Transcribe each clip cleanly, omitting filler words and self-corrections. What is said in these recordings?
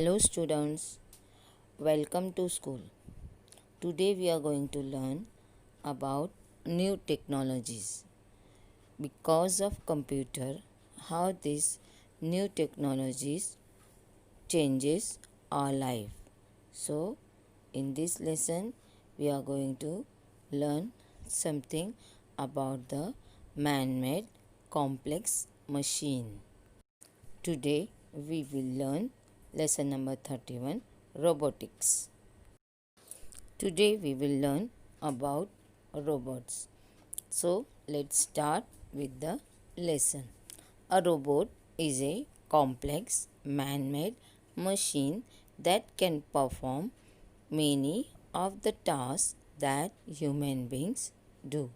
Hello students, welcome to school. Today we are going to learn about new technologies. Because of computer, how these new technologies changes our life. So in this lesson we are going to learn something about the man-made complex machine. Today we will learn lesson number 31, robotics. Today we will learn about robots. So let's start with the lesson. A robot is a complex man-made machine that can perform many of the tasks that human beings do,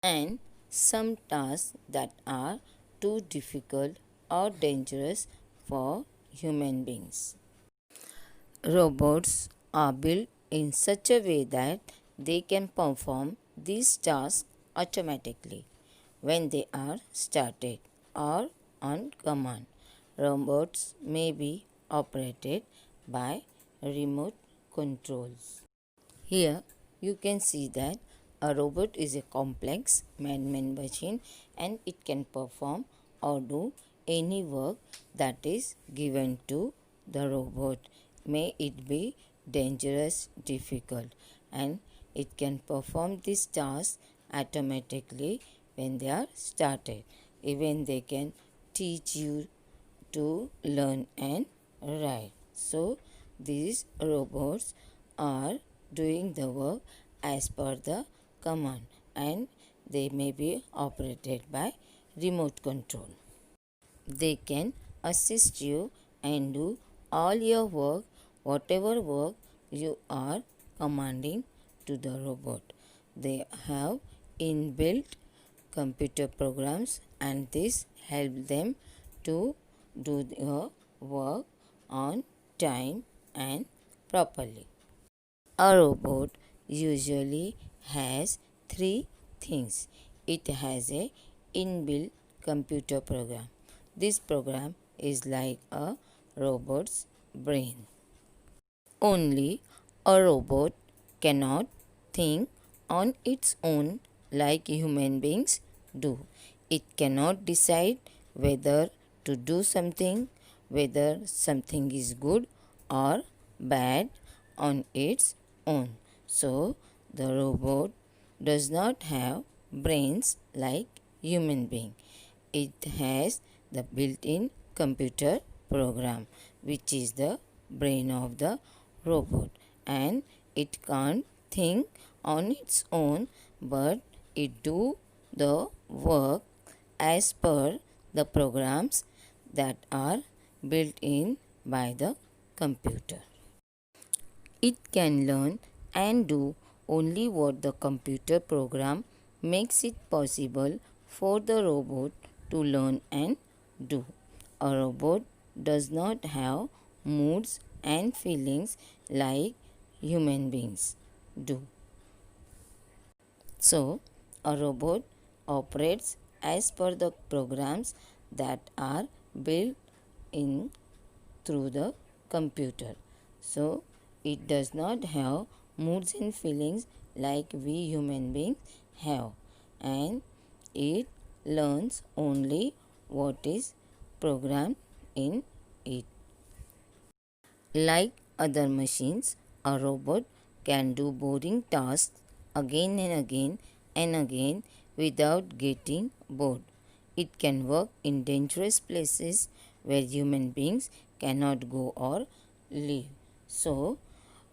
and some tasks that are too difficult or dangerous for human beings. Robots are built in such a way that they can perform these tasks automatically when they are started or on command. Robots may be operated by remote controls. Here you can see that a robot is a complex man-made machine and it can perform or do any work that is given to the robot. May it be dangerous, difficult, and it can perform these tasks automatically when they are started. Even they can teach you to learn and write. So these robots are doing the work as per the command and they may be operated by remote control. They can assist you and do all your work, whatever work you are commanding to the robot. They have inbuilt computer programs and this helps them to do their work on time and properly. A robot usually has three things. It has a inbuilt computer program. This program is like a robot's brain. Only a robot cannot think on its own like human beings do. It cannot decide whether to do something, whether something is good or bad on its own. So the robot does not have brains like human being. It has the built-in computer program which is the brain of the robot, and it can't think on its own, but it do the work as per the programs that are built in by the computer. It can learn and do only what the computer program makes it possible for the robot to learn and do. A robot does not have moods and feelings like human beings do. So, a robot operates as per the programs that are built in through the computer. So, it does not have moods and feelings like we human beings have, and it learns only what is programmed in it. Like other machines, a robot can do boring tasks again and again and again without getting bored. It can work in dangerous places where human beings cannot go or live. So,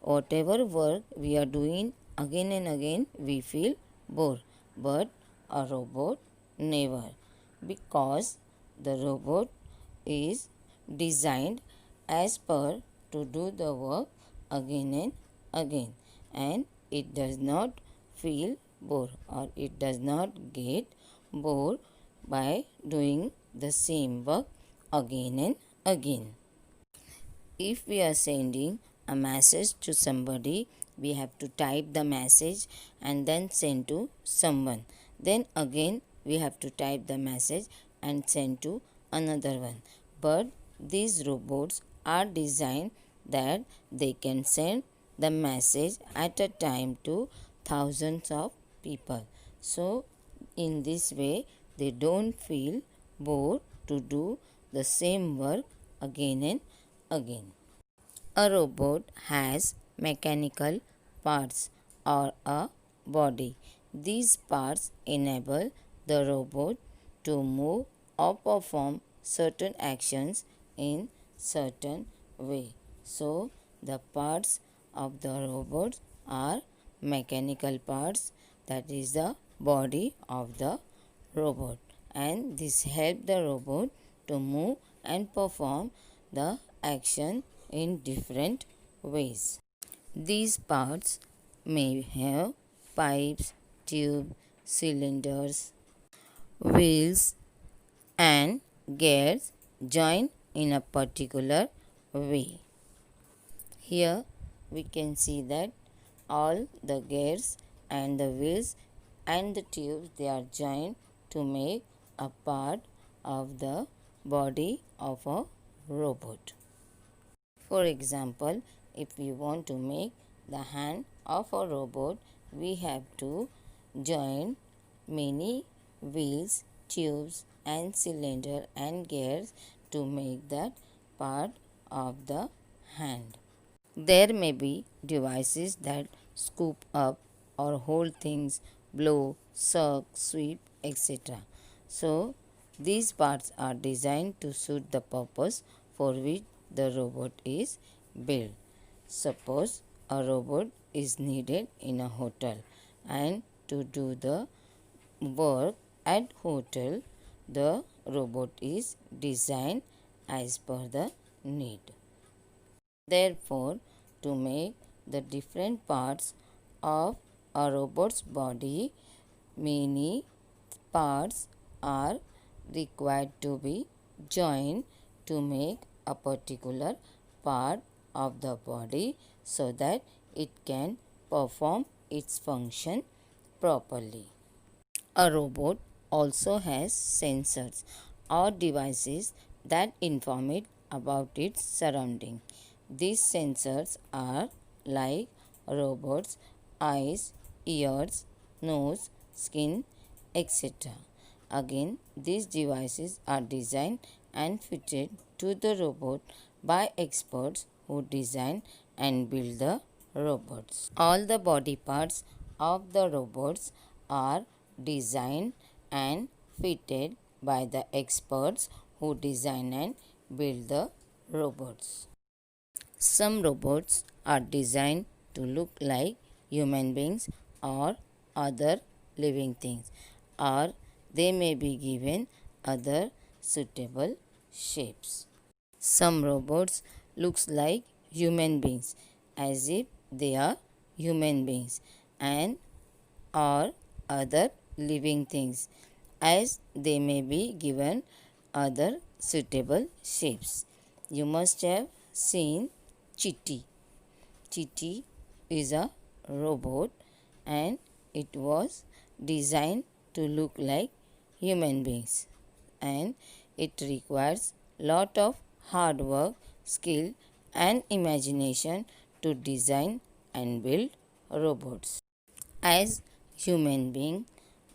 whatever work we are doing again and again, we feel bored. But a robot never, because the robot is designed as per to do the work again and again, and it does not feel bored or it does not get bored by doing the same work again and again. If we are sending a message to somebody, we have to type the message and then send to someone. Then again we have to type the message and send to another one. But these robots are designed that they can send the message at a time to thousands of people. So, in this way, they don't feel bored to do the same work again and again. A robot has mechanical parts or a body. These parts enable the robot to move or perform certain actions in certain way. So the parts of the robot are mechanical parts, that is the body of the robot, and this help the robot to move and perform the action in different ways. These parts may have pipes, tubes, cylinders, wheels, and gears joined in a particular way. Here we can see that all the gears and the wheels and the tubes, they are joined to make a part of the body of a robot. For example, if we want to make the hand of a robot, we have to join many wheels, tubes and cylinder and gears to make that part of the hand. There may be devices that scoop up or hold things, blow, suck, sweep, etc. So, these parts are designed to suit the purpose for which the robot is built. Suppose a robot is needed in a hotel, and to do the work at hotel, the robot is designed as per the need. Therefore, to make the different parts of a robot's body, many parts are required to be joined to make a particular part of the body so that it can perform its function properly. A robot also has sensors or devices that inform it about its surrounding. These sensors are like robot's eyes, ears, nose, skin, etc. Again, these devices are designed and fitted to the robot by experts who design and build the robots. All the body parts of the robots are designed and fitted by the experts who design and build the robots. Some robots are designed to look like human beings or other living things, or they may be given other suitable shapes. Some robots looks like human beings as if they are human beings, and or other living things as they may be given other suitable shapes. You must have seen Chitty. Chitty is a robot and it was designed to look like human beings, and it requires lot of hard work, skill and imagination to design and build robots. As human beings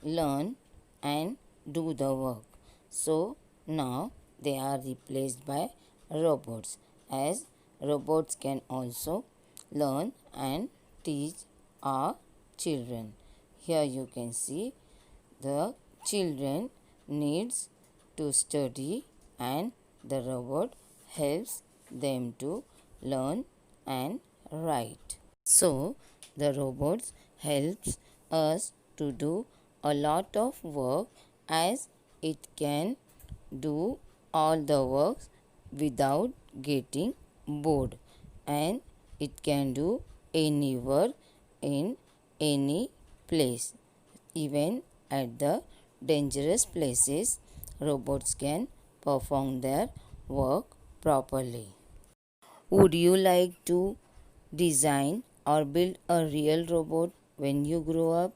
learn and do the work, so now they are replaced by robots, as robots can also learn and teach our children. Here you can see the children needs to study and the robot helps them to learn and write. So the robots helps us to do a lot of work, as it can do all the works without getting bored, and it can do any work in any place. Even at the dangerous places, robots can perform their work properly. Would you like to design or build a real robot when you grow up?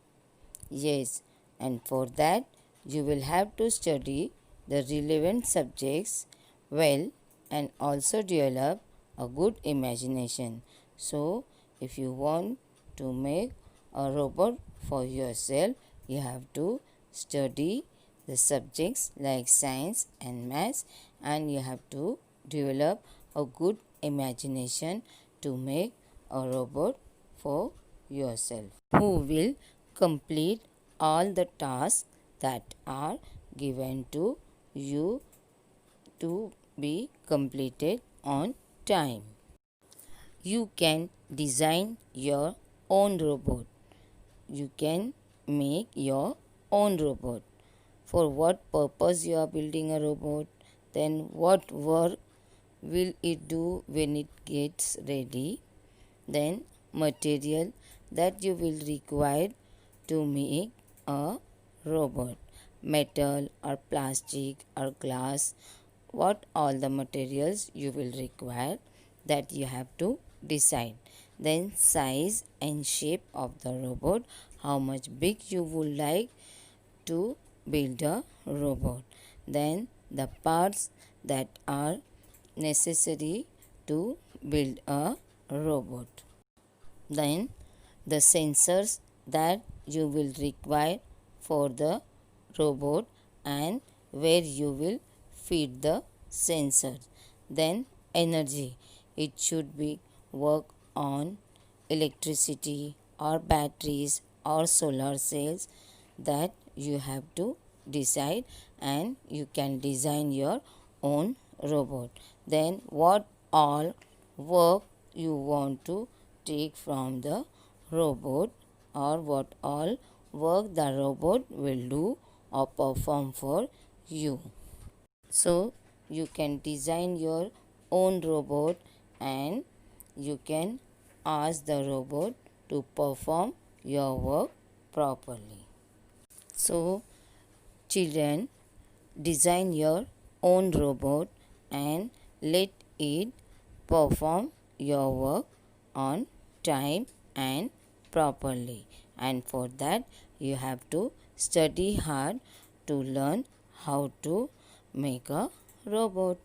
Yes, and for that you will have to study the relevant subjects well and also develop a good imagination. So, if you want to make a robot for yourself, you have to study the subjects like science and maths, and you have to develop a good imagination to make a robot for yourself who will complete all the tasks that are given to you to be completed on time. You can design your own robot. You can make your own robot. For what purpose you are building a robot, then what work will it do when it gets ready, then material that you will require to make a robot, metal or plastic or glass, what all the materials you will require, that you have to decide. Then size and shape of the robot, how much big you would like to build a robot, then the parts that are necessary to build a robot, then the sensors that you will require for the robot and where you will feed the sensor, then energy, it should be work on electricity or batteries or solar cells, that you have to decide, and you can design your own robot. Then what all work you want to take from the robot, or what all work the robot will do or perform for you. So you can design your own robot, and you can ask the robot to perform your work properly. So children, design your own robot and let it perform your work on time and properly. And for that, you have to study hard to learn how to make a robot.